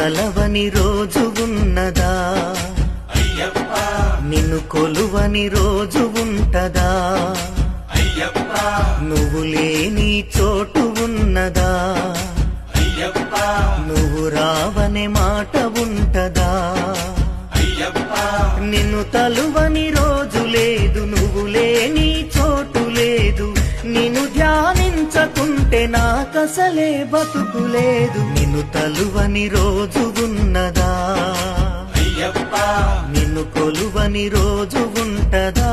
తలవని రోజు ఉన్నదా? నిన్ను కొలువని రోజు ఉంటదా? నువ్వు లేని చోటు ఉన్నదా? నువ్వు రావనే మాట ఉంటదా? నిన్ను తలువని రోజు లేదు, నువ్వు లేని చోటు లేదు. నిన్ను ధ్యానించకుంటే నాకసలే బతుకులేదు. నిన్ను తలువని రోజు ఉన్నదా? నిన్ను కొలువని రోజు ఉంటదా?